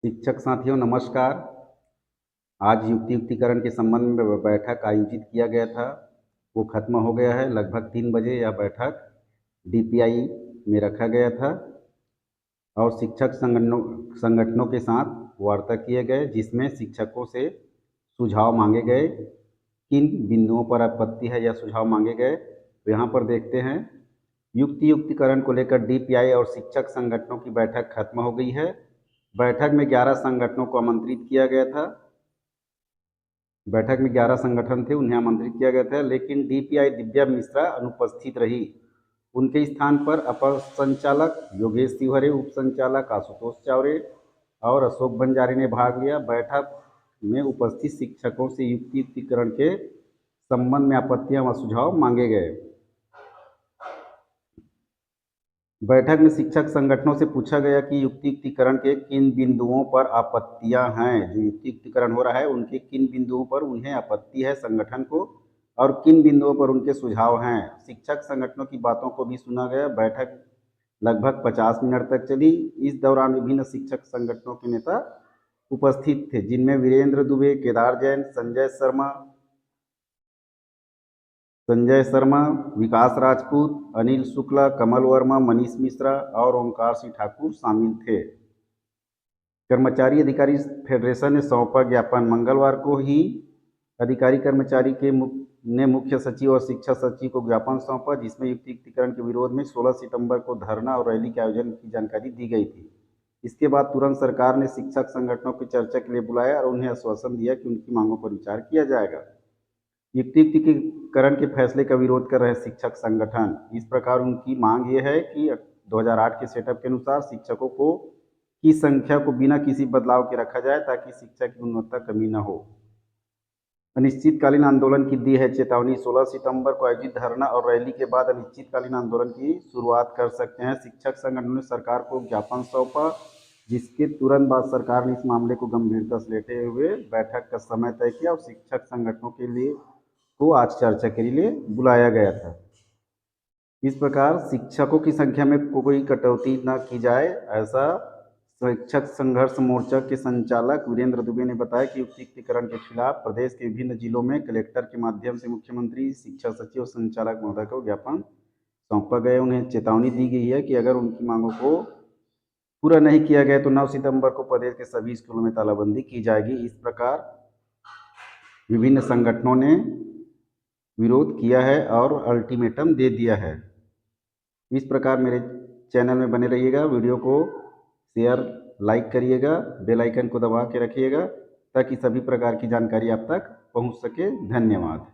शिक्षक साथियों नमस्कार। आज युक्तियुक्तिकरण के संबंध में बैठक आयोजित किया गया था। वो खत्म हो गया है। लगभग 3 बजे यह बैठक डीपीआई में रखा गया था और शिक्षक संगठनों के साथ वार्ता किए गए, जिसमें शिक्षकों से सुझाव मांगे गए। किन बिंदुओं पर आपत्ति है या सुझाव मांगे गए तो यहाँ पर देखते हैं। युक्तियुक्तिकरण को लेकर डीपीआई और शिक्षक संगठनों की बैठक खत्म हो गई है। बैठक में 11 संगठनों को आमंत्रित किया गया था। बैठक में 11 संगठन थे, उन्हें आमंत्रित किया गया था, लेकिन डीपीआई दिव्या मिश्रा अनुपस्थित रही। उनके स्थान पर अपर संचालक योगेश तिवारी, उप संचालक आशुतोष चावरे और अशोक बंजारे ने भाग लिया। बैठक में उपस्थित शिक्षकों से युक्तियुक्तिकरण के संबंध में आपत्तियां व सुझाव मांगे गए। बैठक में शिक्षक संगठनों से पूछा गया कि युक्तियुक्तिकरण के किन बिंदुओं पर आपत्तियां हैं। जो युक्तियुक्तिकरण हो रहा है उनके किन बिंदुओं पर उन्हें आपत्ति है संगठन को, और किन बिंदुओं पर उनके सुझाव हैं। शिक्षक संगठनों की बातों को भी सुना गया। बैठक लगभग 50 मिनट तक चली। इस दौरान विभिन्न शिक्षक संगठनों के नेता उपस्थित थे, जिनमें वीरेंद्र दुबे, केदार जैन, संजय शर्मा, विकास राजपूत, अनिल शुक्ला, कमल वर्मा, मनीष मिश्रा और ओंकार सिंह ठाकुर शामिल थे। कर्मचारी अधिकारी फेडरेशन ने सौंपा ज्ञापन। मंगलवार को ही अधिकारी कर्मचारी ने मुख्य सचिव और शिक्षा सचिव को ज्ञापन सौंपा, जिसमें युक्तियुक्तिकरण के विरोध में 16 सितंबर को धरना और रैली के आयोजन की जानकारी दी गई थी। इसके बाद तुरंत सरकार ने शिक्षक संगठनों की चर्चा के लिए बुलाया और उन्हें आश्वासन दिया कि उनकी मांगों पर विचार किया जाएगा। युक्तियुक्तिकरण के फैसले का विरोध कर रहे शिक्षक संगठन, इस प्रकार उनकी मांग ये है कि 2008 के सेटअप के अनुसार शिक्षकों की संख्या को बिना किसी बदलाव के रखा जाए, ताकि शिक्षा की गुणवत्ता कमी न हो। अनिश्चितकालीन आंदोलन की दी है चेतावनी। 16 सितंबर को आयोजित धरना और रैली के बाद अनिश्चितकालीन आंदोलन की शुरुआत कर सकते हैं। शिक्षक संगठनों ने सरकार को ज्ञापन सौंपा, जिसके तुरंत बाद सरकार ने इस मामले को गंभीरता से लेते हुए बैठक का समय तय किया और शिक्षक संगठनों के लिए को आज चर्चा के लिए बुलाया गया था। इस प्रकार शिक्षकों की संख्या में कोई कटौती न की जाए, ऐसा शिक्षक संघर्ष मोर्चा के संचालक वीरेंद्र दुबे ने बताया कि युक्तियुक्तिकरण के खिलाफ प्रदेश के विभिन्न जिलों में कलेक्टर के माध्यम से मुख्यमंत्री, शिक्षा सचिव और संचालक महोदय को ज्ञापन सौंपा गया। उन्हें चेतावनी दी गई है कि अगर उनकी मांगों को पूरा नहीं किया गया तो 9 सितंबर को प्रदेश के सभी स्कूलों में तालाबंदी की जाएगी। इस प्रकार विभिन्न संगठनों ने विरोध किया है और अल्टीमेटम दे दिया है। इस प्रकार मेरे चैनल में बने रहिएगा। वीडियो को शेयर लाइक करिएगा, बेल आइकन को दबा के रखिएगा ताकि सभी प्रकार की जानकारी आप तक पहुंच सके। धन्यवाद।